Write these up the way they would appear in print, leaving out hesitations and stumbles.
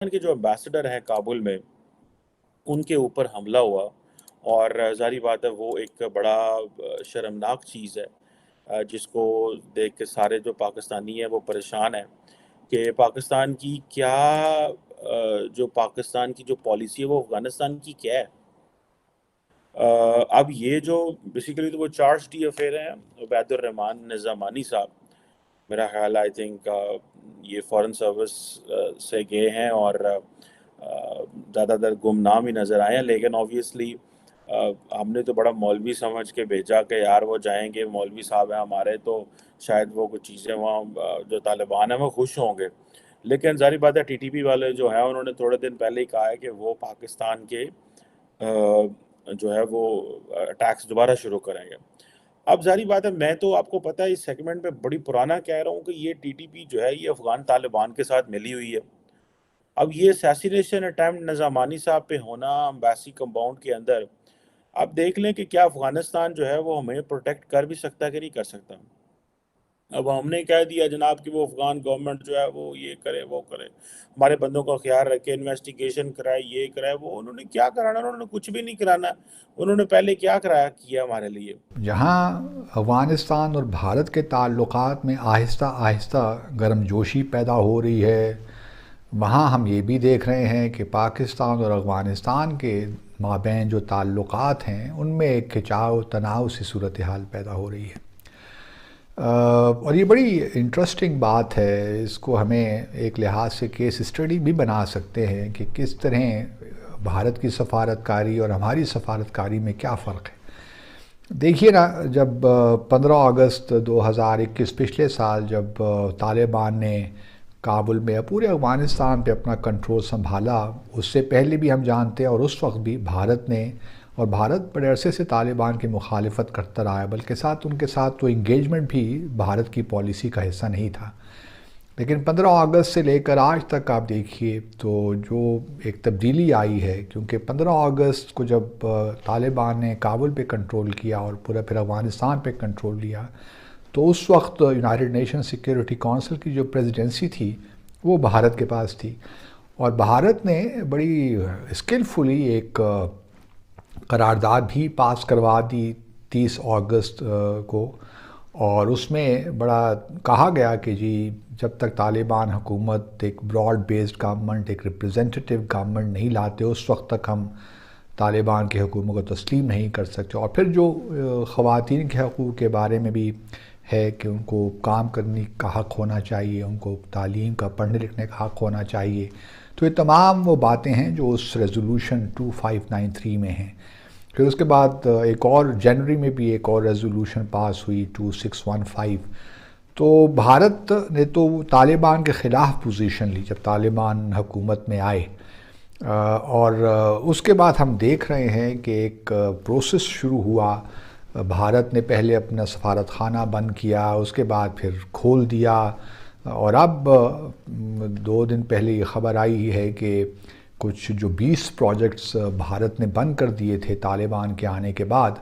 के जो एम्बेसडर हैं काबुल में, उनके ऊपर हमला हुआ और ज़ाहिर बात है वो एक बड़ा शर्मनाक चीज़ है, जिसको देख के सारे जो पाकिस्तानी हैं वो परेशान हैं कि पाकिस्तान की क्या जो पाकिस्तान की जो पॉलिसी है वो अफ़गानिस्तान की क्या है? अब ये जो बेसिकली तो वो चार्ज डी अफेयर हैं उबैदुर रहमान निज़ामानी साहब, मेरा ख़्याल आई थिंक ये फ़ॉरेन सर्विस से गए हैं और ज़्यादातर गुमनाम ही नज़र आए हैं, लेकिन ऑब्वियसली हमने तो बड़ा मौलवी समझ के भेजा कि यार वो जाएंगे, मौलवी साहब हैं हमारे, तो शायद वो कुछ चीज़ें वहाँ जो तालिबान हैं वो खुश होंगे। लेकिन ज़ाहिर बात है टीटीपी वाले जो हैं उन्होंने थोड़े दिन पहले ही कहा है कि वो पाकिस्तान के जो है वो टैक्स दोबारा शुरू करेंगे। अब ज़ाहिर बात है, मैं तो आपको पता है इस सेगमेंट में बड़ी पुराना कह रहा हूँ कि ये टीटीपी जो है ये अफ़गान तालिबान के साथ मिली हुई है। अब ये असैसिनेशन अटेम्प्ट निज़ामानी साहब पे होना एम्बेसी कंपाउंड के अंदर, आप देख लें कि क्या अफ़गानिस्तान जो है वो हमें प्रोटेक्ट कर भी सकता है कि नहीं कर सकता। अब हमने कह दिया जनाब कि वो अफ़गान गवर्नमेंट जो है वो ये करे वो करे, हमारे बंदों का ख्याल रखे, इन्वेस्टिगेशन कराए, ये कराए वो, उन्होंने क्या कराना, उन्होंने कुछ भी नहीं कराना। उन्होंने पहले क्या कराया किया हमारे लिए। जहाँ अफ़गानिस्तान और भारत के ताल्लुकात में आहिस्ता आहिस्ता गर्मजोशी पैदा हो रही है, वहाँ हम ये भी देख रहे हैं कि पाकिस्तान और अफ़गानिस्तान के माबैन जो ताल्लुकात हैं उनमें एक खिंचाव तनाव सी सूरत हाल पैदा हो रही है। और ये बड़ी इंटरेस्टिंग बात है, इसको हमें एक लिहाज से केस स्टडी भी बना सकते हैं कि किस तरह भारत की सफारतकारी और हमारी सफारतकारी में क्या फ़र्क है। देखिए ना, जब 15 अगस्त 2021 पिछले साल जब तालिबान ने काबुल में या पूरे अफ़गानिस्तान पे अपना कंट्रोल संभाला, उससे पहले भी हम जानते हैं और उस वक्त भी भारत ने, और भारत बड़े अरसे से तालिबान की मुखालिफत करता रहा है, बल्कि उनके साथ तो इंगेजमेंट भी भारत की पॉलिसी का हिस्सा नहीं था। लेकिन 15 अगस्त से लेकर आज तक आप देखिए तो जो एक तब्दीली आई है, क्योंकि 15 अगस्त को जब तालिबान ने काबुल पे कंट्रोल किया और पूरा फिर अफ़गानिस्तान पे कंट्रोल लिया, तो उस वक्त यूनाइटेड नेशन सिक्योरिटी काउंसिल की जो प्रेसिडेंसी थी वो भारत के पास थी, और भारत ने बड़ी स्किलफुली एक करारदाद भी पास करवा दी 30 अगस्त को। और उसमें बड़ा कहा गया कि जी, जब तक तालिबान हुकूमत एक ब्रॉड बेस्ड गवर्नमेंट, एक रिप्रेजेंटेटिव गवर्नमेंट नहीं लाते, उस वक्त तक हम तालिबान की हुकूमत को तस्लीम नहीं कर सकते। और फिर जो ख़वातीन के हकूक़ के बारे में भी है कि उनको काम करने का हक़ होना चाहिए, उनको तालीम का, पढ़ने लिखने का हक़ होना चाहिए। तो ये तमाम वो बातें हैं जो उस रेजोल्यूशन 2593 में हैं। फिर उसके बाद एक और जनवरी में भी एक और रेजोल्यूशन पास हुई 2615। तो भारत ने तो तालिबान के ख़िलाफ़ पोजीशन ली जब तालिबान हुकूमत में आए, और उसके बाद हम देख रहे हैं कि एक प्रोसेस शुरू हुआ। भारत ने पहले अपना सफारत खाना बंद किया, उसके बाद फिर खोल दिया, और अब 2 दिन पहले ये ख़बर आई है कि कुछ जो 20 प्रोजेक्ट्स भारत ने बंद कर दिए थे तालिबान के आने के बाद,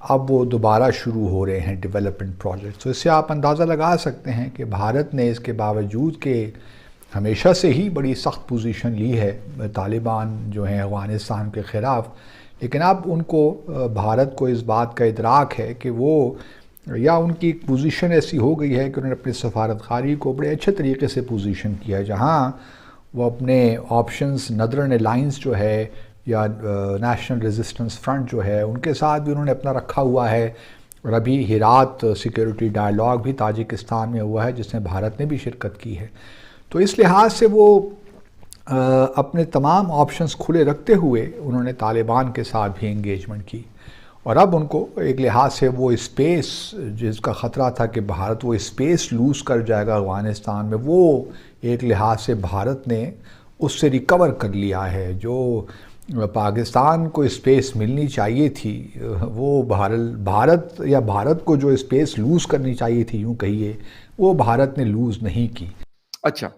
अब वो दोबारा शुरू हो रहे हैं डेवलपमेंट प्रोजेक्ट्स। तो इससे आप अंदाज़ा लगा सकते हैं कि भारत ने इसके बावजूद कि हमेशा से ही बड़ी सख्त पोजीशन ली है तालिबान जो हैं अफ़गानिस्तान के ख़िलाफ़, लेकिन अब उनको, भारत को इस बात का इदराक है कि वो, या उनकी पोजीशन ऐसी हो गई है कि उन्होंने अपनी सफारतकारी को बड़े अच्छे तरीके से पोजीशन किया है, जहाँ वो अपने ऑप्शंस नदरन अलायंस जो है या नेशनल रेजिस्टेंस फ्रंट जो है उनके साथ भी उन्होंने अपना रखा हुआ है। और अभी हिरात सिक्योरिटी डायलॉग भी ताजिकिस्तान में हुआ है जिसमें भारत ने भी शिरकत की है। तो इस लिहाज से वो अपने तमाम ऑप्शंस खुले रखते हुए उन्होंने तालिबान के साथ भी इंगेजमेंट की। और अब उनको एक लिहाज से वो स्पेस जिसका ख़तरा था कि भारत वो स्पेस लूज़ कर जाएगा अफ़गानिस्तान में, वो एक लिहाज से भारत ने उससे रिकवर कर लिया है। जो पाकिस्तान को स्पेस मिलनी चाहिए थी, वो भारत को जो स्पेस लूज़ करनी चाहिए थी, यूँ कहिए, वो भारत ने लूज़ नहीं की। अच्छा,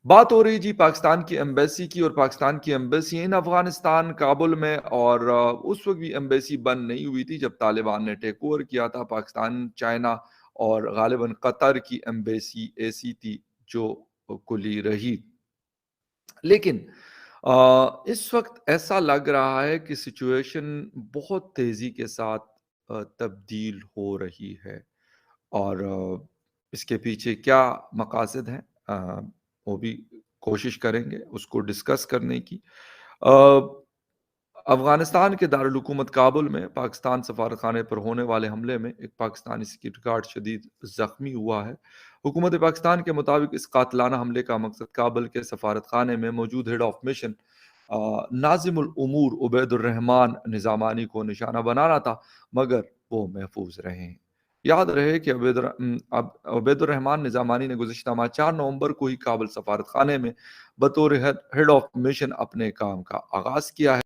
बात हो रही जी पाकिस्तान की एम्बेसी की, और पाकिस्तान की एम्बेसी इन अफगानिस्तान काबुल में, और उस वक्त भी एम्बेसी बंद नहीं हुई थी जब तालिबान ने टेक ओवर किया था पाकिस्तान, चाइना और गालिबन कतर की एम्बेसी ऐसी थी जो खुली रही। لیکن اس وقت ایسا لگ رہا ہے کہ سچویشن بہت تیزی کے ساتھ تبدیل ہو رہی ہے، اور اس کے پیچھے کیا مقاصد ہیں وہ بھی کوشش کریں گے اس کو ڈسکس کرنے کی۔ افغانستان کے دارالحکومت کابل میں پاکستان سفارت خانے پر ہونے والے حملے میں ایک پاکستانی سیکورٹی گارڈ شدید زخمی ہوا ہے۔ حکومت پاکستان کے مطابق اس قاتلانہ حملے کا مقصد کابل کے سفارت خانے میں موجود ہیڈ آف مشن ناظم الامور عبید الرحمان نظامانی کو نشانہ بنانا تھا، مگر وہ محفوظ رہے ہیں۔ یاد رہے کہ عبید الرحمان نظامانی نے گزشتہ ماہ 4 نومبر کو ہی کابل سفارت خانے میں بطور ہیڈ آف مشن اپنے کام کا آغاز کیا ہے۔